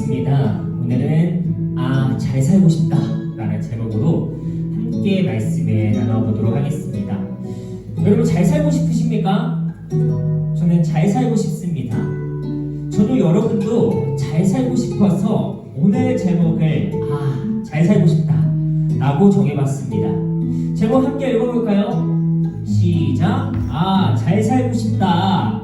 반갑습니다. 오늘은 잘 살고 싶다 라는 제목으로 함께 말씀을 나눠보도록 하겠습니다. 여러분 잘 살고 싶으십니까? 저는 잘 살고 싶습니다. 저도 여러분도 잘 살고 싶어서 오늘 제목을 잘 살고 싶다 라고 정해봤습니다. 제목 함께 읽어볼까요? 시작! 잘 살고 싶다.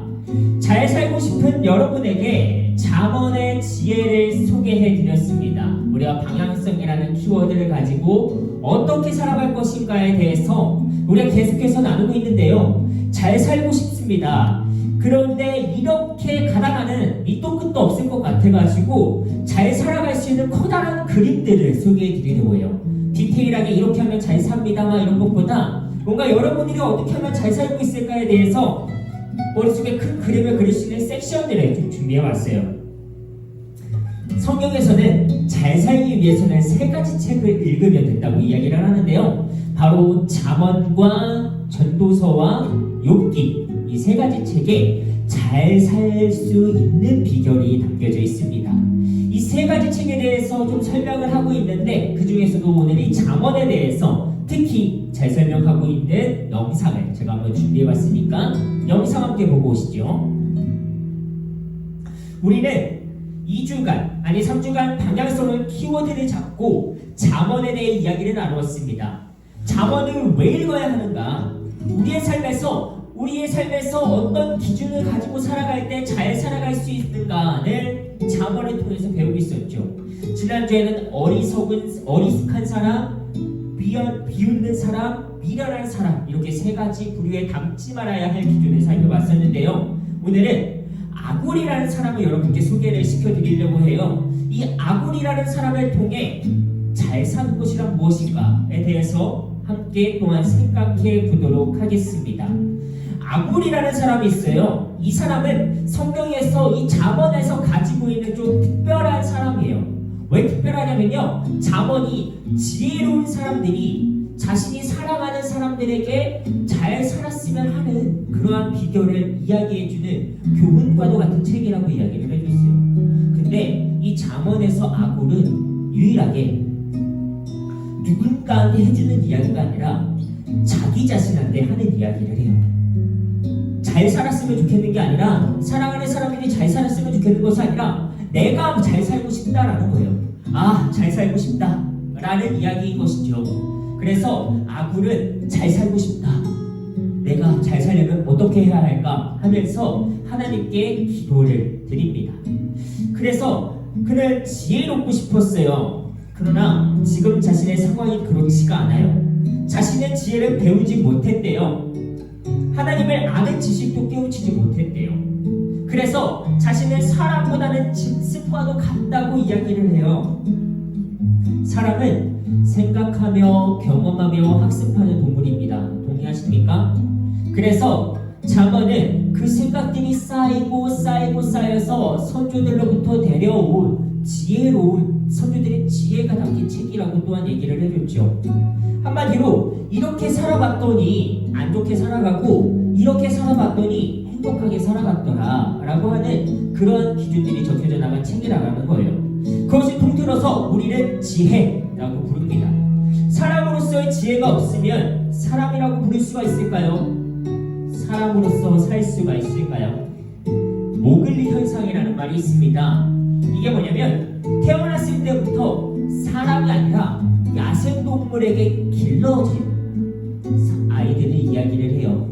잘 살고 싶은 여러분에게 잠언의 지혜를 소개해드렸습니다. 우리가 방향성이라는 키워드를 가지고 어떻게 살아갈 것인가에 대해서 우리가 계속해서 나누고 있는데요. 잘 살고 싶습니다. 그런데 이렇게 가다가는 밑도 끝도 없을 것 같아가지고 잘 살아갈 수 있는 커다란 그림들을 소개해드리려고 해요. 디테일하게 이렇게 하면 잘 삽니다 이런 것보다 뭔가 여러분들이 어떻게 하면 잘 살고 있을까에 대해서 머릿속에 큰 그림을 그릴 수 있는 섹션들을 좀 준비해왔어요. 성경에서는 잘 살기 위해서는 세 가지 책을 읽으면 된다고 이야기를 하는데요. 바로 잠언과 전도서와 욥기 이 세 가지 책에 잘 살 수 있는 비결이 담겨져 있습니다. 이 세 가지 책에 대해서 좀 설명을 하고 있는데 그 중에서도 오늘 이 잠언에 대해서 특히 잘 설명하고 있는 영상을 제가 한번 준비해봤으니까 영상 함께 보고 오시죠. 우리는 2주간 아니 3주간 방향성을 키워드를 잡고 잠언에 대해 이야기를 나누었습니다. 잠언을 왜 읽어야 하는가? 우리의 삶에서 어떤 기준을 가지고 살아갈 때 잘 살아갈 수 있는가를 잠언을 통해서 배우고 있었죠. 지난주에는 어리숙한 사람, 비웃는 사람, 미련한 사람 이렇게 세 가지 부류에 담지 말아야 할 기준을 살펴봤었는데요. 오늘은 아굴이라는 사람을 여러분께 소개를 시켜드리려고 해요. 이 아굴이라는 사람을 통해 잘 사는 것이란 무엇인가에 대해서 함께 또한 생각해 보도록 하겠습니다. 아굴이라는 사람이 있어요. 이 사람은 성경에서 이 잠언에서 가지고 있는 좀 특별한 사람이에요. 왜 특별하냐면요, 잠언이 지혜로운 사람들이 자신이 사랑하는 사람들에게 잘 살았으면 하는 그러한 비결을 이야기해주는 교훈과도 같은 책이라고 이야기를 해줬어요. 근데 이 잠언에서 아굴은 유일하게 누군가한테 해주는 이야기가 아니라 자기 자신한테 하는 이야기를 해요. 잘 살았으면 좋겠는 게 아니라 사랑하는 사람들이 잘 살았으면 좋겠는 것이 아니라 내가 잘 살고 싶다라는 거예요. 잘 살고 싶다 라는 이야기인 것이죠. 그래서 아굴은 잘 살고 싶다, 내가 잘 살려면 어떻게 해야 할까 하면서 하나님께 기도를 드립니다. 그래서 그는 지혜롭고 싶었어요. 그러나 지금 자신의 상황이 그렇지가 않아요. 자신의 지혜를 배우지 못했대요. 하나님을 아는 지식도 깨우치지 못했대요. 그래서 자신은 사람보다는 짐승과도 같다고 이야기를 해요. 사람은 생각하며 경험하며 학습하는 동물입니다. 동의하십니까? 그래서 잠언은 그 생각들이 쌓여서 선조들로부터 내려온 지혜로운 선조들의 지혜가 담긴 책이라고 또한 얘기를 해줬죠. 한마디로 이렇게 살아봤더니 안 좋게 살아가고 이렇게 살아봤더니 행복하게 살아갔더라 라고 하는 그런 기준들이 적혀져 나간 책이라는 거예요. 그것을 통틀어서 우리는 지혜라고 부릅니다. 사람으로서의 지혜가 없으면 사람이라고 부를 수가 있을까요? 사람으로서 살 수가 있을까요? 모글리 현상이라는 말이 있습니다. 이게 뭐냐면 태어났을 때부터 사람이 아니라 야생동물에게 길러진 아이들을 이야기를 해요.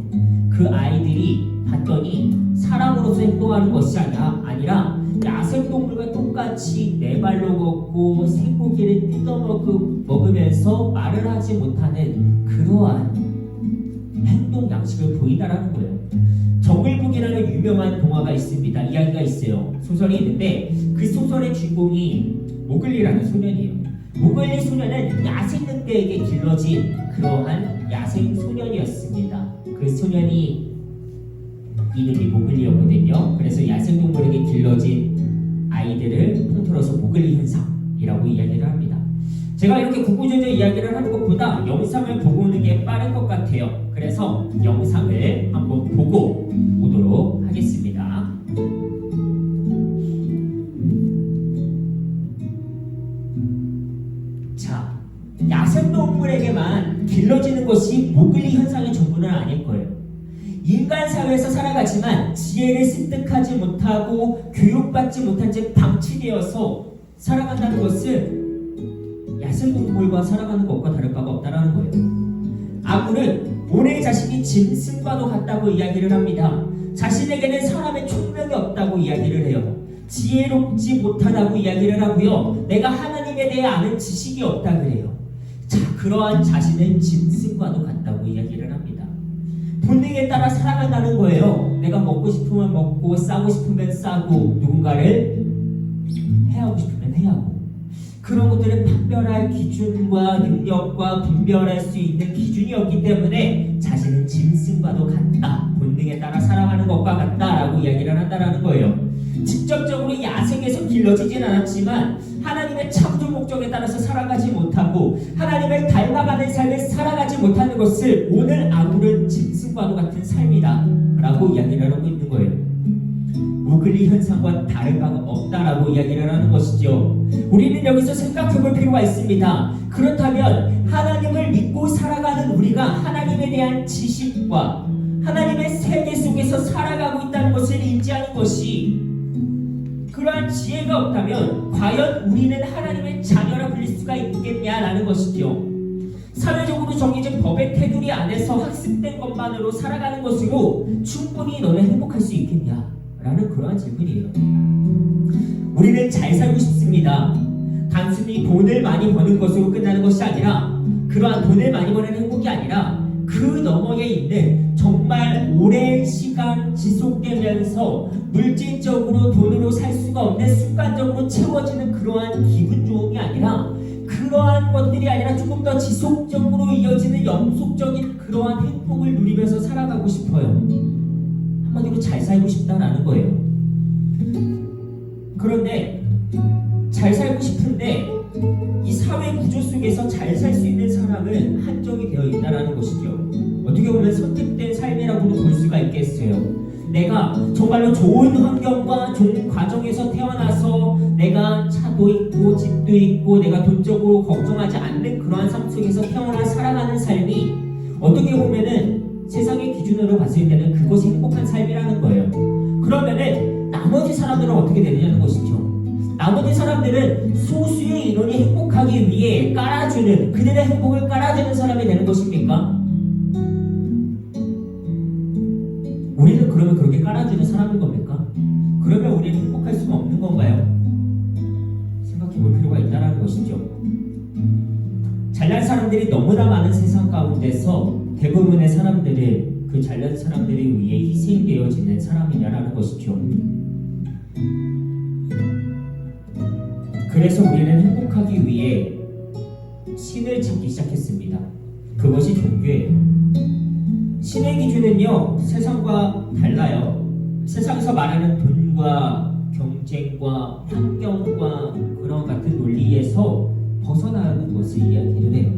그 아이들이 봤더니 사람으로서 행동하는 것이 아니라 야생동물과 똑같이 네 발로 걷고 생고기를 뜯어먹으면서 말을 하지 못하는 그러한 행동 양식을 보이다라는 거예요. 정글북이라는 유명한 동화가 있습니다. 이야기가 있어요. 소설이 있는데 그 소설의 주인공이 모글리라는 소년이에요. 모글리 소년은 야생늑대에게 길러진 그러한 야생 소년이었습니다. 그 소년이 이름이 모글리였거든요. 그래서 야생동물에게 길러진 아이들을 통틀어서 모글리 현상이라고 이야기를 합니다. 제가 이렇게 구구절절 이야기를 하는 것보다 영상을 보고 오는 게 빠른 것 같아요. 그래서 영상을 한번 보고 오도록 하겠습니다. 야생동물에게만 길러지는 것이 모글리 현상의 전부는 아닐 거예요. 인간 사회에서 살아가지만 지혜를 습득하지 못하고 교육받지 못한 채 방치되어서 살아간다는 것은 야생동물과 살아가는 것과 다를 바가 없다는 거예요. 아굴은 오늘 자신이 짐승과도 같다고 이야기를 합니다. 자신에게는 사람의 총명이 없다고 이야기를 해요. 지혜롭지 못하다고 이야기를 하고요. 내가 하나님에 대해 아는 지식이 없다 그래요. 자, 그러한 자신은 짐승과도 같다고 이야기를 합니다. 본능에 따라 살아간다는 거예요. 내가 먹고 싶으면 먹고 싸고 싶으면 싸고 누군가를 해하고 싶으면 해하고 그런 것들은 판별할 기준과 능력과 분별할 수 있는 기준이 없기 때문에 자신은 짐승과도 같다. 본능에 따라 살아가는 것과 같다라고 이야기를 한다는 거예요. 직접적으로 야생에서 길러지진 않았지만 하나님의 창조 목적에 따라서 살아가지 못하고 하나님을 닮아가는 삶을 살아가지 못하는 것을 오늘 아굴은 짐승과도 같은 삶이다 라고 이야기를 하고 있는 거예요. 모글리 현상과 다를 바가 없다라고 이야기를 하는 것이죠. 우리는 여기서 생각해볼 필요가 있습니다. 그렇다면 하나님을 믿고 살아가는 우리가 하나님에 대한 지식과 하나님의 세계 속에서 살아가고 있다는 것을 인지하는 것이 그러한 지혜가 없다면 과연 우리는 하나님의 자녀라 불릴 수가 있겠냐라는 것이죠. 사회적으로 정해진 법의 테두리 안에서 학습된 것만으로 살아가는 것으로 충분히 너는 행복할 수 있겠냐? 라는 그러한 질문이에요. 우리는 잘 살고 싶습니다. 단순히 돈을 많이 버는 것으로 끝나는 것이 아니라 그러한 돈을 많이 버는 행복이 아니라 그 너머에 있는 정말 오랜 시간 지속되면서 물질적으로 돈으로 살 수가 없는 순간적으로 채워지는 그러한 기분 좋음이 아니라 그러한 것들이 아니라 조금 더 지속적으로 이어지는 영속적인 그러한 행복을 누리면서 살아가고 싶어요. 한마디로 잘 살고 싶다라는 거예요. 그런데 잘 살고 싶은데 이 사회 구조 속에서 잘 살 수 있는 사람은 한정이 되어 있다는 것이죠. 어떻게 보면 선택된 삶이라고도 볼 수가 있겠어요. 내가 정말로 좋은 환경과 좋은 가정에서 태어나서 내가 차도 있고 집도 있고 내가 돈적으로 걱정하지 않는 그러한 삶 속에서 태어나 살아가는 삶이 어떻게 보면은 세상의 기준으로 봤을 때는 그것이 행복한 삶이라는 거예요. 그러면은 나머지 사람들은 어떻게 되느냐는 것이죠. 나머지 사람들은 소수의 인원이 행복하기 위해 깔아주는 그들의 행복을 깔아주는 사람이 되는 것입니까? 우리는 그러면 그렇게 깔아주는 사람인 겁니까? 그러면 우리는 행복할 수가 없는 건가요? 생각해 볼 필요가 있다는 것이죠. 잘난 사람들이 너무나 많은 세상 가운데서 대부분의 사람들은 그 잘난 사람들을 위해 희생되어지는 사람이냐라는 것이죠. 그래서 우리는 행복하기 위해 신을 찾기 시작했습니다. 그것이 종교예요. 신의 기준은요, 세상과 달라요. 세상에서 말하는 돈과 경쟁과 환경과 그런 같은 논리에서 벗어나는 것을 이야기를 해요.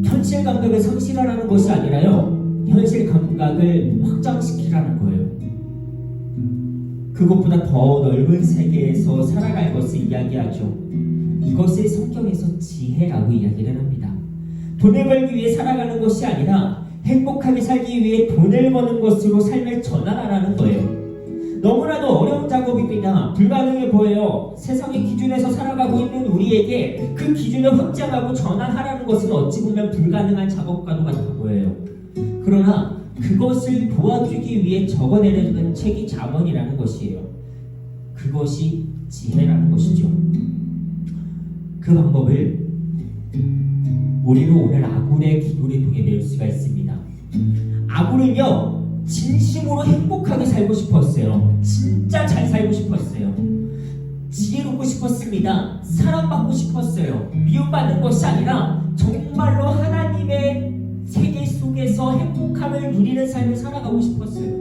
현실 감각을 상실하라는 것이 아니라요, 현실 감각을 확장시키라는 거예요. 그것보다 더 넓은 세계에서 살아갈 것을 이야기하죠. 이것을 성경에서 지혜라고 이야기를 합니다. 돈을 벌기 위해 살아가는 것이 아니라 행복하게 살기 위해 돈을 버는 것으로 삶을 전환하라는 거예요. 너무나도 어려운 작업입니다. 불가능해 보여요. 세상의 기준에서 살아가고 있는 우리에게 그 기준을 확장하고 전환하라는 것은 어찌 보면 불가능한 작업과도 같아 보여요. 그러나 그것을 도와주기 위해 적어내려는 책이 잠언이라는 것이에요. 그것이 지혜라는 것이죠. 그 방법을 우리는 오늘 아굴의 기도를 통해 배울 수가 있습니다. 아굴은요, 진심으로 행복하게 살고 싶었어요. 진짜 잘 살고 싶었어요. 지혜롭고 싶었습니다. 사랑받고 싶었어요. 미움받는 것이 아니라 정말로 하나님의 세계 속에서 행복함을 누리는 삶을 살아가고 싶었어요.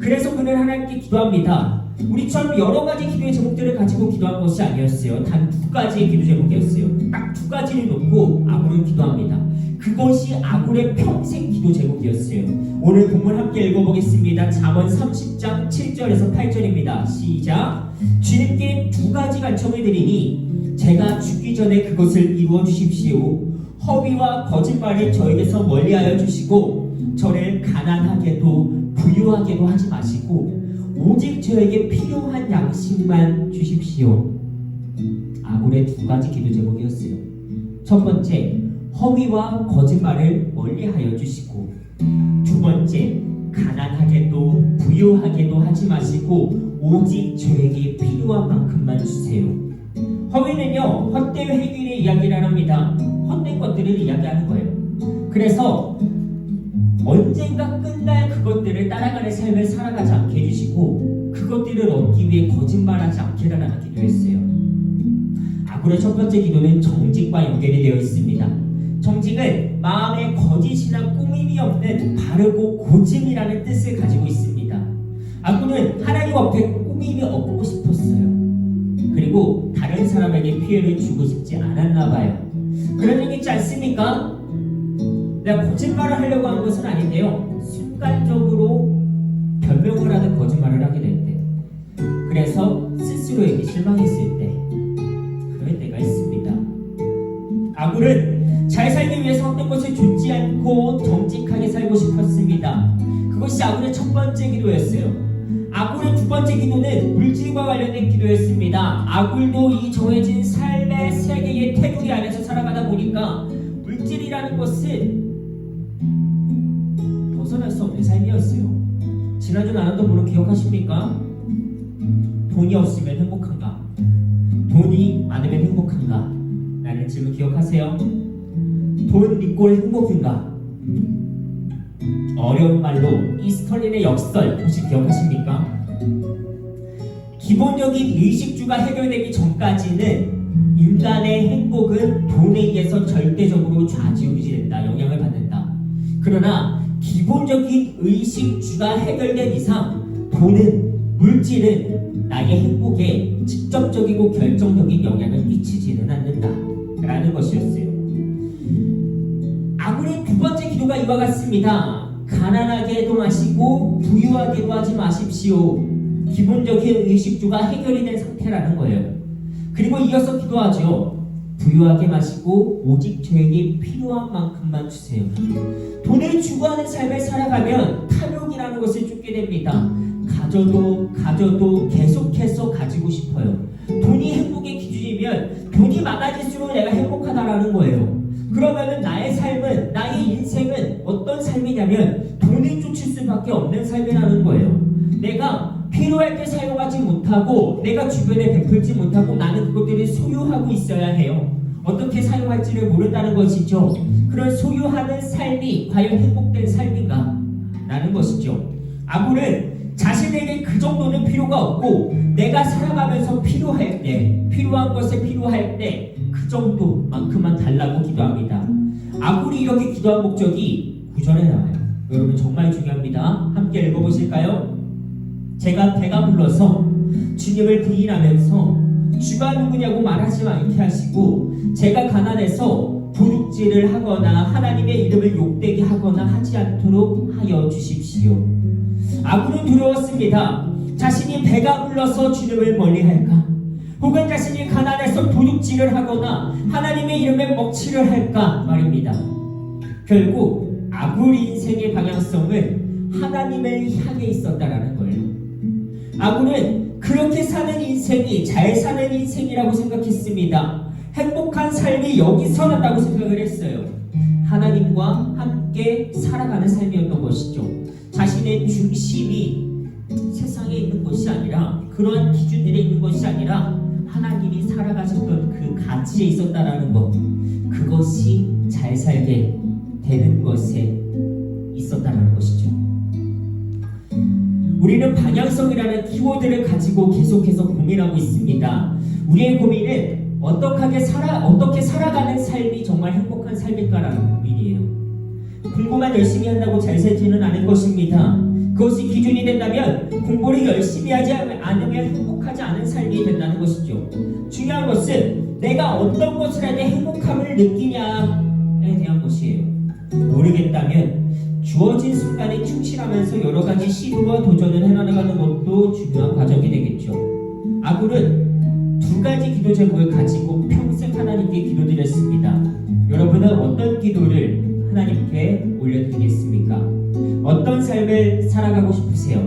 그래서 그는 하나님께 기도합니다. 우리처럼 여러 가지 기도의 제목들을 가지고 기도한 것이 아니었어요. 단 두 가지의 기도 제목이었어요. 딱 두 가지를 놓고 아굴은 기도합니다. 그것이 아굴의 평생 기도 제목이었어요. 오늘 본문 함께 읽어보겠습니다. 잠언 30장 7절에서 8절입니다. 시작. 주님께 두 가지 간청을 드리니 제가 죽기 전에 그것을 이루어 주십시오. 허위와 거짓말을 저에게서 멀리하여 주시고 저를 가난하게도 부유하게도 하지 마시고 오직 저에게 필요한 양식만 주십시오. 아굴의 두 가지 기도 제목이었어요. 첫 번째, 허위와 거짓말을 멀리하여 주시고, 두 번째, 가난하게도 부유하게도 하지 마시고 오직 저에게 필요한 만큼만 주세요. 허위는요, 헛된 회귀의 이야기를 합니다. 헛된 것들을 이야기하는 거예요. 그래서 언젠가 끝날 그것들을 따라가는 삶을 살아가지 않게 해주시고 그것들을 얻기 위해 거짓말하지 않게 해달라는 기도였어요. 아굴의 첫 번째 기도는 정직과 연결이 되어 있습니다. 정직은 마음에 거짓이나 꾸밈이 없는 바르고 고짐이라는 뜻을 가지고 있습니다. 아굴은 하나님 앞에 꾸밈이 없고 싶었어요. 그리고 다른 사람에게 피해를 주고 싶지 않았나 봐요. 그런 적 있지 않습니까? 내가 거짓말을 하려고 하는 것은 아닌데요, 순간적으로 변명을 하는 거짓말을 하게 될 때, 그래서 스스로에게 실망했을 때, 그럴 때가 있습니다. 아굴은 잘 살기 위해서 어떤 것을 좇지 않고 정직하게 살고 싶었습니다. 그것이 아굴의 첫 번째 기도였어요. 아굴의 두 번째 기도는 물질과 관련된 기도였습니다. 아굴도 이 정해진 삶의 세계의 테두리 안에서 살아가다 보니까 물질이라는 것은 벗어날 수 없는 삶이었어요. 지난주 나눴던 분은 기억하십니까? 돈이 없으면 행복한가? 돈이 많으면 행복한가? 라는 질문 기억하세요? 돈 리꼴 행복인가? 어려운 말로 이 스털린의 역설 혹시 기억하십니까? 기본적인 의식주가 해결되기 전까지는 인간의 행복은 돈에 의해서 절대적으로 좌지우지된다, 영향을 받는다. 그러나 기본적인 의식주가 해결된 이상 돈은, 물질은 나의 행복에 직접적이고 결정적인 영향을 끼치지는 않는다 라는 것이었어요. 아굴의 두 번째 기도가 이와 같습니다. 가난하게도 마시고 부유하게도 하지 마십시오. 기본적인 의식주가 해결이 된 상태라는 거예요. 그리고 이어서 기도하죠. 부유하게 마시고 오직 저에게 필요한 만큼만 주세요. 돈을 추구하는 삶을 살아가면 탐욕이라는 것을 쫓게 됩니다. 가져도 계속해서 가지고 싶어요. 돈이 행복의 기준이면 돈이 많아질수록 내가 행복하다라는 거예요. 그러면은 나의 삶은, 나의 인생은 어떤 삶이냐면 돈을 쫓을 수밖에 없는 삶이라는 거예요. 내가 필요할 때 사용하지 못하고 내가 주변에 베풀지 못하고 나는 그것들을 소유하고 있어야 해요. 어떻게 사용할지를 모른다는 것이죠. 그런 소유하는 삶이 과연 행복된 삶인가? 라는 것이죠. 아굴은 자신에게 그 정도는 필요가 없고 내가 살아가면서 필요할 때, 필요한 것에 필요할 때 그 정도만큼만 달라고 기도합니다. 아굴이 이렇게 기도한 목적이 9절에 나와요. 여러분 정말 중요합니다. 함께 읽어보실까요? 제가 배가 불러서 주님을 부인하면서 주가 누구냐고 말하지 않게 하시고 제가 가난해서 도둑질을 하거나 하나님의 이름을 욕되게 하거나 하지 않도록 하여 주십시오. 아굴은 두려웠습니다. 자신이 배가 불러서 주님을 멀리할까? 혹은 자신이 가난해서 도둑질을 하거나 하나님의 이름에 먹칠을 할까 말입니다. 결국 아굴 인생의 방향성은 하나님을 향해 있었다라는 거예요. 아굴은 그렇게 사는 인생이 잘 사는 인생이라고 생각했습니다. 행복한 삶이 여기서 난다고 생각을 했어요. 하나님과 함께 살아가는 삶이었던 것이죠. 자신의 중심이 세상에 있는 것이 아니라, 그러한 기준들에 있는 것이 아니라 하나님이 살아가셨던 그 가치에 있었다라는 것, 그것이 잘 살게 되는 것에 있었다라는 것이죠. 우리는 방향성이라는 키워드를 가지고 계속해서 고민하고 있습니다. 우리의 고민은 어떻게 살아가는 삶이 정말 행복한 삶일까라는 고민이에요. 공부만 열심히 한다고 잘 살지는 않을 것입니다. 그것이 기준이 된다면 공부를 열심히 하지 않으면 행복하지 않은 삶이 된다는 것이죠. 중요한 것은 내가 어떤 것을 할 때 행복함을 느끼냐에 대한 것이에요. 모르겠다면 주어진 순간에 충실하면서 여러 가지 시도와 도전을 해나가는 것도 중요한 과정이 되겠죠. 아굴은 두 가지 기도 제목을 가지고 평생 하나님께 기도드렸습니다. 여러분은 어떤 기도를 하나님께 올려드리겠습니까? 어떤 삶을 살아가고 싶으세요?